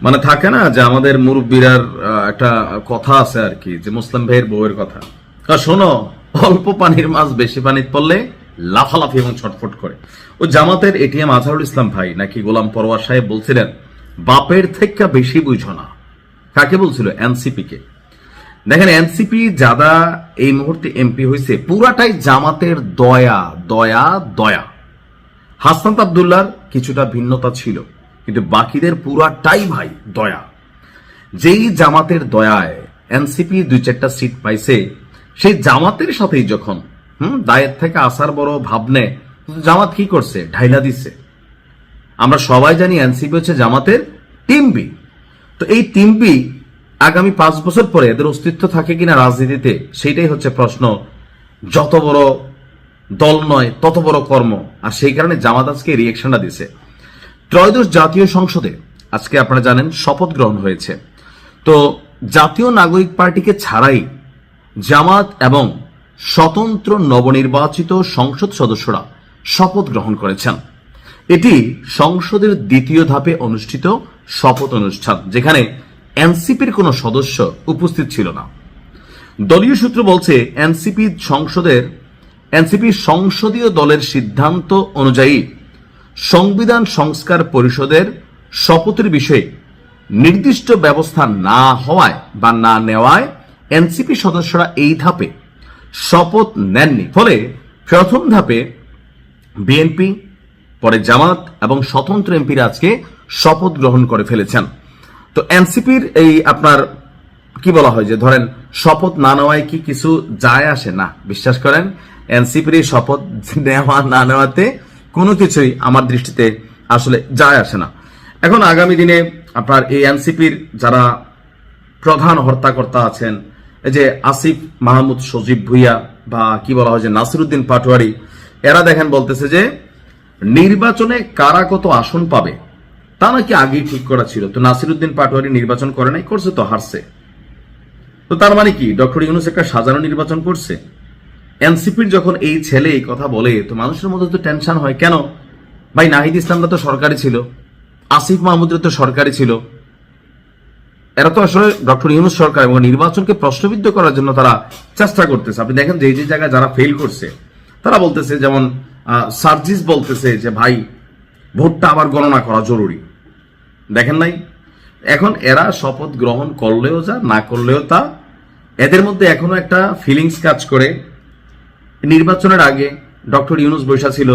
মানে থাকে না যে আমাদের মুরব্বীরার একটা কথা আছে আর কি, যে মুসলিম ভাইয়ের বউয়ের কথা, শোনো অল্প পানির মাছ বেশি পানিতে পড়লে লাফালাফি এবং ছটফট করে। ও জামাতের এটিএম আজহারুল ইসলাম ভাই নাকি গোলাম পরোয়ার সাহেব বলছিলেন বাপের থেকে বেশি বুঝো না। কাকে বলছিল? এনসিপি কে। দেখেন এনসিপি যারা এই মুহূর্তে এমপি হয়েছে পুরাটাই জামাতের দয়া দয়া দয়া। হাসনাত আব্দুল্লাহর কিছুটা ভিন্নতা ছিল, কিন্তু বাকিদের পুরাটাই ভাই দয়া। যেই জামাতের দয়ায় এনসিপি 2-4টা সিট পাইছে, সেই জামাতের সাথেই যখন দায়ের থেকে আসার বড় ভাবনে জামাত কি করছে? ঢাইলা দিছে। আমরা সবাই জানি এনসিপি হচ্ছে জামাতের টিম বি। তো এই টিম বি আগামী 5 বছর পরে এদের অস্তিত্ব থাকে কিনা রাজনীতিতে, সেটাই হচ্ছে প্রশ্ন। যত বড় দল নয় তত বড় কর্ম। আর সেই কারণে জামাত আজকে রিয়েকশনটা দিছে। ত্রয়োদশ জাতীয় সংসদে আজকে আপনারা জানেন শপথ গ্রহণ হয়েছে। তো জাতীয় নাগরিক পার্টিকে ছাড়াই জামাত এবং স্বতন্ত্র নবনির্বাচিত সংসদ সদস্যরা শপথ গ্রহণ করেছেন। এটি সংসদের দ্বিতীয় ধাপে অনুষ্ঠিত শপথ অনুষ্ঠান, যেখানে এনসিপির কোনো সদস্য উপস্থিত ছিল না। দলীয় সূত্র বলছে এনসিপি সংসদীয় দলের সিদ্ধান্ত অনুযায়ী সংবিধান সংস্কার পরিষদের শপথের বিষয়ে নির্দিষ্ট ব্যবস্থা না হওয়ায় বা না নেওয়ায় এনসিপি সদস্যরা এই ধাপে শপথ নেননি। ফলে প্রথম ধাপে বিএনপি, পরে জামাত এবং স্বতন্ত্র এমপিরা আজকে শপথ গ্রহণ করে ফেলেছেন। তো এনসিপির এই আপনার কি বলা হয় যে ধরেন শপথ না নেওয়ায় কি কিছু যায় আসে না? বিশ্বাস করেন এনসিপির এই শপথ নেওয়া না নেওয়াতে কোনো কিছুই আমার দৃষ্টিতে আসলে যায় আসে না। এখন আগামী দিনে আপনার এই এনসিপির যারা প্রধান হর্তাকর্তা আছেন, এই যে আসিফ মাহমুদ সজীব ভুইয়া বা কি বলা হয় যে নাসিরউদ্দিন পাটোয়ারি, এরা দেখেন বলতেছে যে নির্বাচনে কারা কত আসন পাবে তা নাকি আগেই ঠিক করা ছিল। তো নাসিরউদ্দিন পাটোয়ারি নির্বাচন করে নাই, করছে তো হারছে। তো তার মানে কি ডক্টর ইউনূস একটা সাজানো নির্বাচন করছে? এনসিপির যখন এই ছেলে এই কথা বলে তো মানুষের মধ্যে তো টেনশন হয়। কেন ভাই? নাহিদ ইসলামরা তো সরকারি ছিল, আসিফ মাহমুদরা তো সরকারি ছিল। এরা তো আসলে ডক্টর ইউনূস সরকার এবং নির্বাচনকে প্রশ্নবিদ্ধ করার জন্য তারা চেষ্টা করতেছে। আপনি দেখেন যে যে জায়গায় যারা ফেল করছে তারা বলতেছে, যেমন সার্জিস বলতেছে যে ভাই ভোটটা আবার গণনা করা জরুরি। দেখেন নাই? এখন এরা শপথ গ্রহণ করলেও যা, না করলেও তা, এদের মধ্যে এখনো একটা ফিলিংস কাজ করে। নির্বাচনের আগে ডক্টর ইউনূস বৈশা ছিল,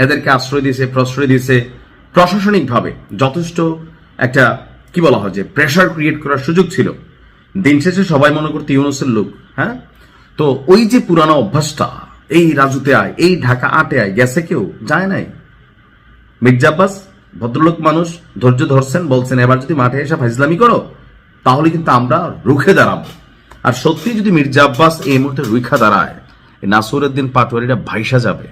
এদেরকে আশ্রয় দিয়েছে, প্রশ্রয় দিয়েছে, প্রশাসনিকভাবে যথেষ্ট একটা কি বলা হয় যে প্রেশার ক্রিয়েট করার সুযোগ ছিল। দিন শেষে সবাই মনে করতে ইউনূসের লোক। হ্যাঁ, তো ওই যে পুরানো অভ্যাসটা, এই রাজুতে আয়, এই ঢাকা আটে আয়, গেছে কেউ যায় নাই। মির্জা আব্বাস ভদ্রলোক মানুষ, ধৈর্য ধরছেন, বলছেন এবার যদি মাঠে এসে ফাইজলামি করো তাহলে কিন্তু আমরা রুখে দাঁড়াবো। আর সত্যি যদি মির্জা আব্বাস এই মুহূর্তে রুখা দাঁড়ায়, নাসিরউদ্দিন পাটোয়ারিটা ভাইসা যাবে।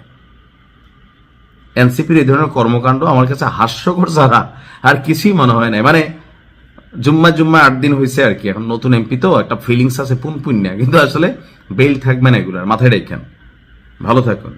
এনসিপির এই ধরনের কর্মকাণ্ড আমার কাছে হাস্যকর ছাড়া আর কিছুই মনে হয় না। মানে জুম্মা 8 দিন হয়েছে আর কি, এখন নতুন এমপি তো একটা ফিলিংস আছে পুনপুন্যা, কিন্তু আসলে বেল থাকবে না এগুলার, মাথায় রেখেন। ভালো থাকুন।